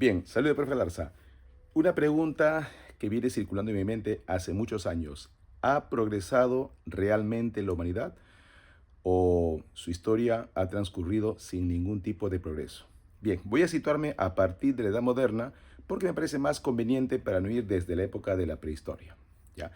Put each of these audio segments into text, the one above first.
Bien, saludos, profe Larza. Una pregunta que viene circulando en mi mente hace muchos años. ¿Ha progresado realmente la humanidad o su historia ha transcurrido sin ningún tipo de progreso? Bien, voy a situarme a partir de la Edad Moderna porque me parece más conveniente para no ir desde la época de la prehistoria. ¿Ya?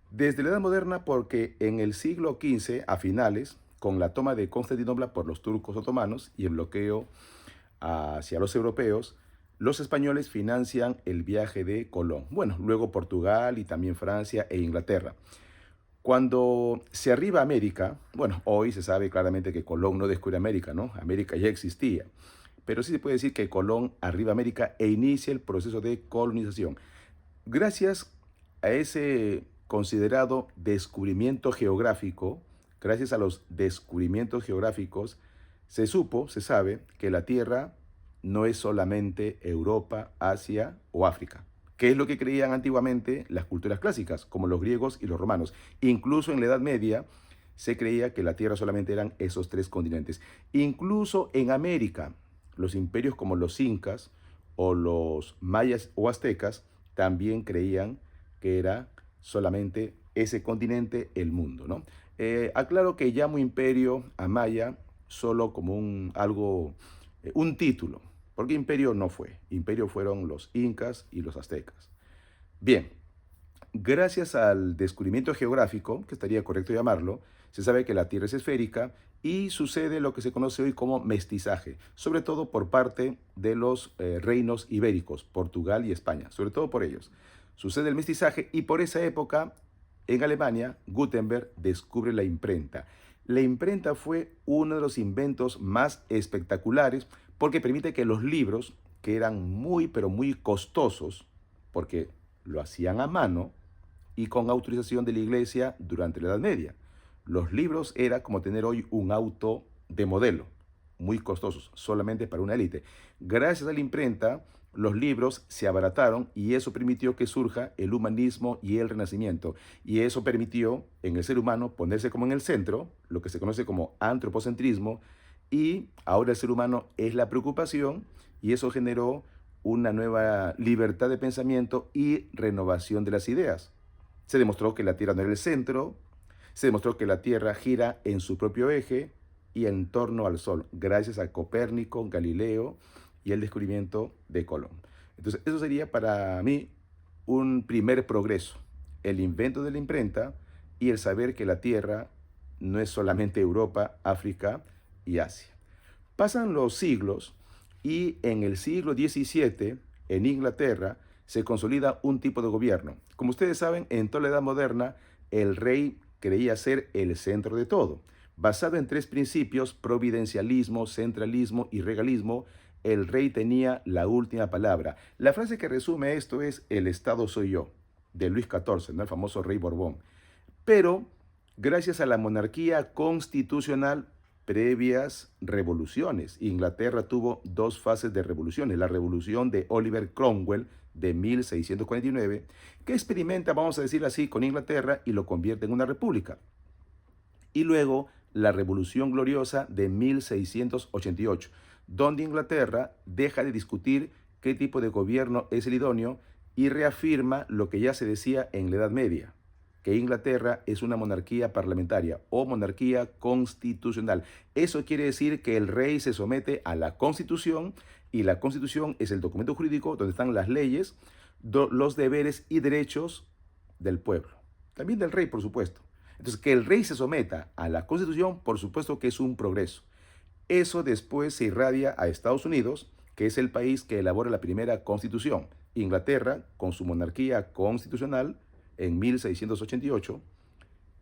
Desde la Edad Moderna porque en el siglo XV, a finales, con la toma de Constantinopla por los turcos otomanos y el bloqueo hacia los europeos, los españoles financian el viaje de Colón. Bueno, luego Portugal y también Francia e Inglaterra. Cuando se arriba a América, bueno, hoy se sabe claramente que Colón no descubre América, ¿no? América ya existía. Pero sí se puede decir que Colón arriba a América e inicia el proceso de colonización. Gracias a ese considerado descubrimiento geográfico, gracias a los descubrimientos geográficos, se supo, se sabe, que la Tierra no es solamente Europa, Asia o África, que es lo que creían antiguamente las culturas clásicas, como los griegos y los romanos. Incluso en la Edad Media se creía que la Tierra solamente eran esos tres continentes. Incluso en América, los imperios como los incas o los mayas o aztecas también creían que era solamente ese continente el mundo, ¿no? Aclaro que llamo imperio a Maya solo como un título, porque imperio no fue. Imperio fueron los incas y los aztecas. Bien, gracias al descubrimiento geográfico, que estaría correcto llamarlo, se sabe que la Tierra es esférica y sucede lo que se conoce hoy como mestizaje, sobre todo por parte de los reinos ibéricos, Portugal y España, sobre todo por ellos. Sucede el mestizaje y por esa época, en Alemania, Gutenberg descubre la imprenta. La imprenta fue uno de los inventos más espectaculares porque permite que los libros, que eran muy, pero muy costosos, porque lo hacían a mano, y con autorización de la iglesia durante la Edad Media. Los libros era como tener hoy un auto de modelo, muy costosos, solamente para una élite. Gracias a la imprenta, los libros se abarataron y eso permitió que surja el humanismo y el renacimiento. Y eso permitió en el ser humano ponerse como en el centro, lo que se conoce como antropocentrismo, y ahora el ser humano es la preocupación y eso generó una nueva libertad de pensamiento y renovación de las ideas. Se demostró que la Tierra no era el centro, se demostró que la Tierra gira en su propio eje y en torno al Sol, gracias a Copérnico, Galileo y el descubrimiento de Colón. Entonces, eso sería para mí un primer progreso, el invento de la imprenta y el saber que la Tierra no es solamente Europa, África y Asia. Pasan los siglos y en el siglo XVII, en Inglaterra, se consolida un tipo de gobierno. Como ustedes saben, en toda la Edad Moderna, el rey creía ser el centro de todo. Basado en tres principios, providencialismo, centralismo y regalismo, el rey tenía la última palabra. La frase que resume esto es "el Estado soy yo", de Luis XIV, ¿no? El famoso rey Borbón. Pero gracias a la monarquía constitucional, previas revoluciones. Inglaterra tuvo dos fases de revoluciones. La revolución de Oliver Cromwell de 1649, que experimenta, vamos a decir así, con Inglaterra y lo convierte en una república. Y luego la Revolución Gloriosa de 1688, donde Inglaterra deja de discutir qué tipo de gobierno es el idóneo y reafirma lo que ya se decía en la Edad Media, que Inglaterra es una monarquía parlamentaria o monarquía constitucional. Eso quiere decir que el rey se somete a la Constitución y la Constitución es el documento jurídico donde están las leyes, los deberes y derechos del pueblo. También del rey, por supuesto. Entonces, que el rey se someta a la Constitución, por supuesto que es un progreso. Eso después se irradia a Estados Unidos, que es el país que elabora la primera constitución. Inglaterra, con su monarquía constitucional, en 1688,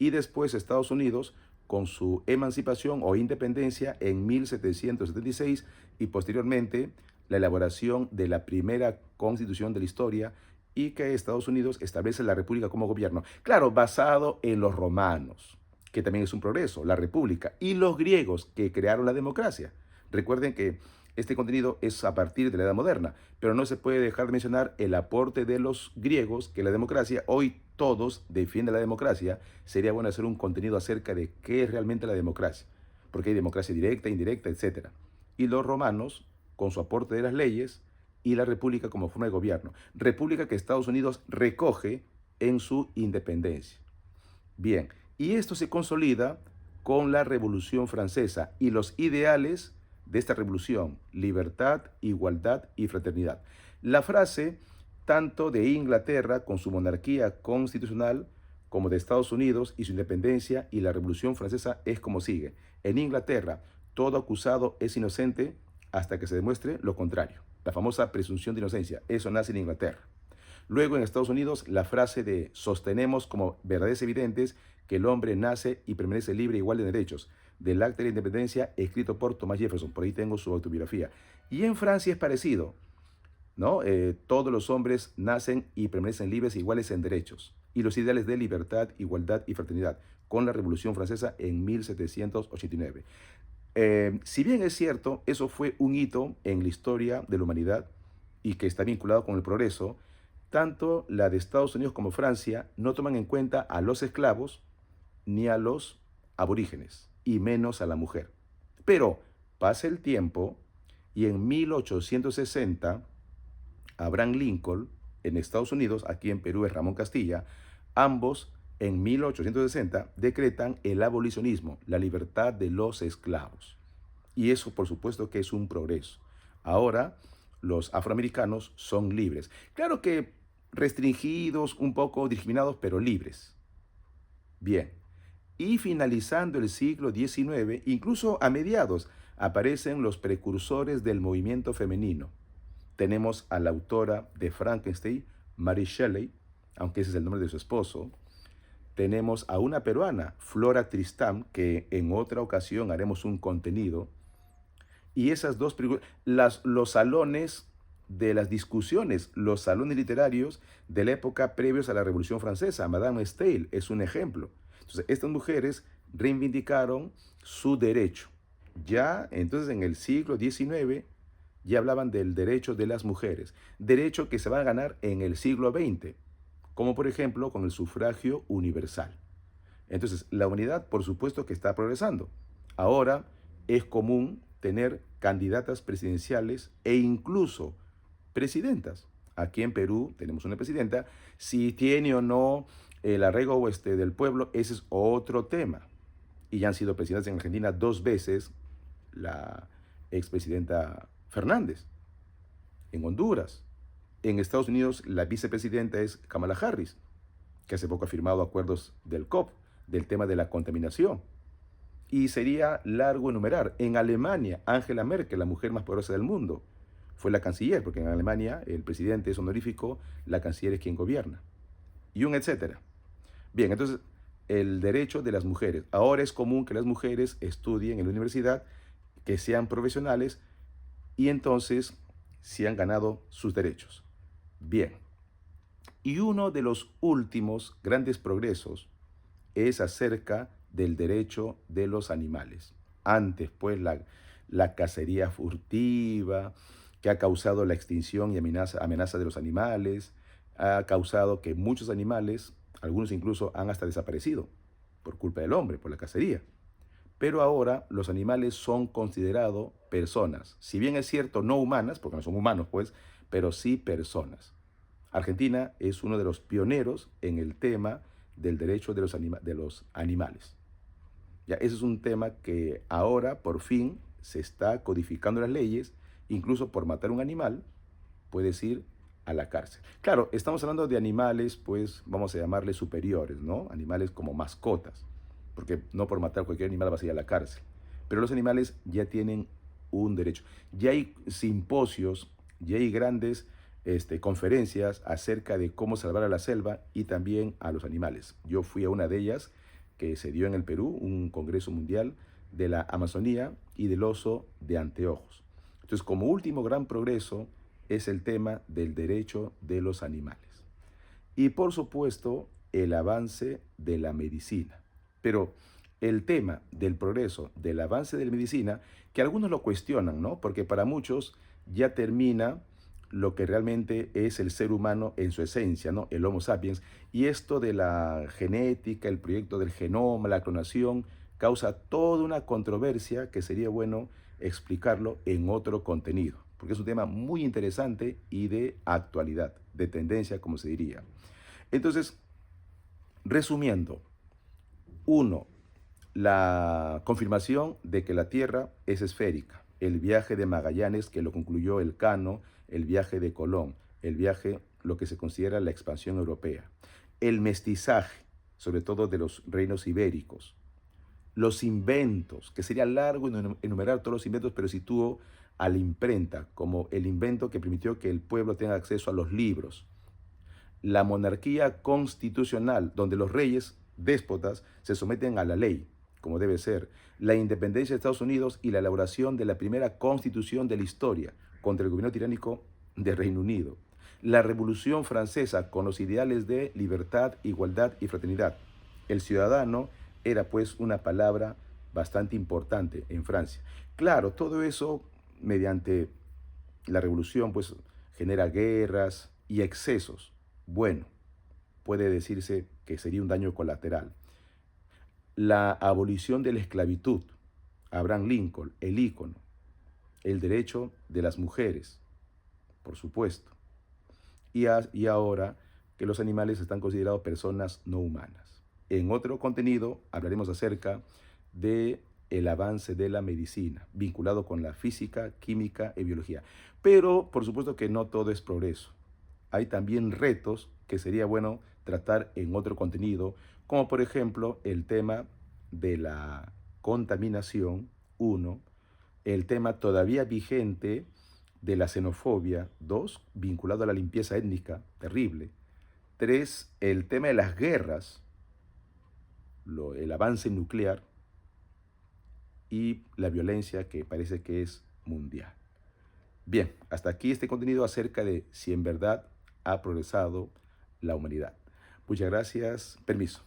y después Estados Unidos, con su emancipación o independencia en 1776, y posteriormente la elaboración de la primera constitución de la historia, y que Estados Unidos establece la república como gobierno. Claro, basado en los romanos, que también es un progreso, la república, y los griegos que crearon la democracia. Recuerden que este contenido es a partir de la Edad Moderna, pero no se puede dejar de mencionar el aporte de los griegos, que la democracia, hoy todos defienden la democracia, sería bueno hacer un contenido acerca de qué es realmente la democracia, porque hay democracia directa, indirecta, etcétera. Y los romanos, con su aporte de las leyes, y la república como forma de gobierno. República que Estados Unidos recoge en su independencia. Bien, y esto se consolida con la Revolución Francesa y los ideales de esta revolución: libertad, igualdad y fraternidad. La frase, tanto de Inglaterra con su monarquía constitucional, como de Estados Unidos y su independencia y la Revolución Francesa, es como sigue. En Inglaterra, todo acusado es inocente hasta que se demuestre lo contrario. La famosa presunción de inocencia. Eso nace en Inglaterra. Luego, en Estados Unidos, la frase de sostenemos como verdades evidentes que el hombre nace y permanece libre e igual de derechos, del Acta de la Independencia, escrito por Thomas Jefferson. Por ahí tengo su autobiografía. Y en Francia es parecido, ¿no? Todos los hombres nacen y permanecen libres e iguales en derechos. Y los ideales de libertad, igualdad y fraternidad, con la Revolución Francesa en 1789. Si bien es cierto, eso fue un hito en la historia de la humanidad y que está vinculado con el progreso, tanto la de Estados Unidos como Francia no toman en cuenta a los esclavos ni a los aborígenes, y menos a la mujer. Pero pasa el tiempo y en 1860, Abraham Lincoln, en Estados Unidos, aquí en Perú es Ramón Castilla, ambos en 1860 decretan el abolicionismo, la libertad de los esclavos. Y eso, por supuesto, que es un progreso. Ahora los afroamericanos son libres. Claro que restringidos, un poco discriminados, pero libres. Bien. Y finalizando el siglo XIX, incluso a mediados, aparecen los precursores del movimiento femenino. Tenemos a la autora de Frankenstein, Mary Shelley, aunque ese es el nombre de su esposo. Tenemos a una peruana, Flora Tristán, que en otra ocasión haremos un contenido. Y esas dos películas, los salones de las discusiones, los salones literarios de la época previos a la Revolución Francesa, Madame Steele es un ejemplo. Entonces, estas mujeres reivindicaron su derecho. Ya entonces en el siglo XIX ya hablaban del derecho de las mujeres, derecho que se va a ganar en el siglo XX, como por ejemplo con el sufragio universal. Entonces, la humanidad, por supuesto que está progresando. Ahora es común tener candidatas presidenciales e incluso presidentas. Aquí en Perú tenemos una presidenta. Si tiene o no el arraigo del pueblo, ese es otro tema. Y ya han sido presidentas en Argentina 2 veces la expresidenta Fernández. En Honduras. En Estados Unidos la vicepresidenta es Kamala Harris, que hace poco ha firmado acuerdos del COP, del tema de la contaminación. Y sería largo enumerar. En Alemania, Angela Merkel, la mujer más poderosa del mundo, fue la canciller, porque en Alemania el presidente es honorífico, la canciller es quien gobierna. Y un etcétera. Bien, entonces, el derecho de las mujeres. Ahora es común que las mujeres estudien en la universidad, que sean profesionales y entonces se han ganado sus derechos. Bien. Y uno de los últimos grandes progresos es acerca del derecho de los animales. Antes, pues, la cacería furtiva, que ha causado la extinción y amenaza de los animales, ha causado que muchos animales, algunos incluso, han hasta desaparecido por culpa del hombre, por la cacería. Pero ahora los animales son considerados personas. Si bien es cierto, no humanas, porque no son humanos, pues, pero sí personas. Argentina es uno de los pioneros en el tema del derecho de los animales. Ya, ese es un tema que ahora, por fin, se está codificando en las leyes. Incluso por matar un animal, puedes ir a la cárcel. Claro, estamos hablando de animales, pues, vamos a llamarles superiores, ¿no? Animales como mascotas, porque no por matar cualquier animal vas a ir a la cárcel. Pero los animales ya tienen un derecho. Ya hay simposios, ya hay grandes conferencias acerca de cómo salvar a la selva y también a los animales. Yo fui a una de ellas que se dio en el Perú, un congreso mundial de la Amazonía y del oso de anteojos. Entonces, como último gran progreso es el tema del derecho de los animales. Y por supuesto, el avance de la medicina. Pero el tema del progreso, del avance de la medicina, que algunos lo cuestionan, ¿no? Porque para muchos ya termina lo que realmente es el ser humano en su esencia, ¿no? El Homo sapiens. Y esto de la genética, el proyecto del genoma, la clonación, causa toda una controversia que sería bueno explicarlo en otro contenido. porque es un tema muy interesante y de actualidad, de tendencia, como se diría. Entonces, resumiendo, uno, la confirmación de que la Tierra es esférica, el viaje de Magallanes que lo concluyó Elcano, el viaje de Colón, el viaje, lo que se considera la expansión europea, el mestizaje, sobre todo de los reinos ibéricos, los inventos, que sería largo enumerar todos los inventos, pero sitúo a la imprenta como el invento que permitió que el pueblo tenga acceso a los libros, la monarquía constitucional, donde los reyes, déspotas, se someten a la ley, como debe ser, la independencia de Estados Unidos y la elaboración de la primera constitución de la historia contra el gobierno tiránico de Reino Unido, la Revolución Francesa con los ideales de libertad, igualdad y fraternidad. El ciudadano era pues una palabra bastante importante en Francia. Claro, todo eso mediante la revolución pues genera guerras y excesos. Bueno, puede decirse que sería un daño colateral. La abolición de la esclavitud, Abraham Lincoln, el ícono, el derecho de las mujeres, por supuesto, y ahora que los animales están considerados personas no humanas. En otro contenido hablaremos acerca de el avance de la medicina, vinculado con la física, química y biología. Pero, por supuesto que no todo es progreso. Hay también retos que sería bueno tratar en otro contenido, como por ejemplo el tema de la contaminación, uno, el tema todavía vigente de la xenofobia, dos, vinculado a la limpieza étnica, terrible, tres, el tema de las guerras, el avance nuclear y la violencia que parece que es mundial. Bien, hasta aquí este contenido acerca de si en verdad ha progresado la humanidad. Muchas gracias. Permiso.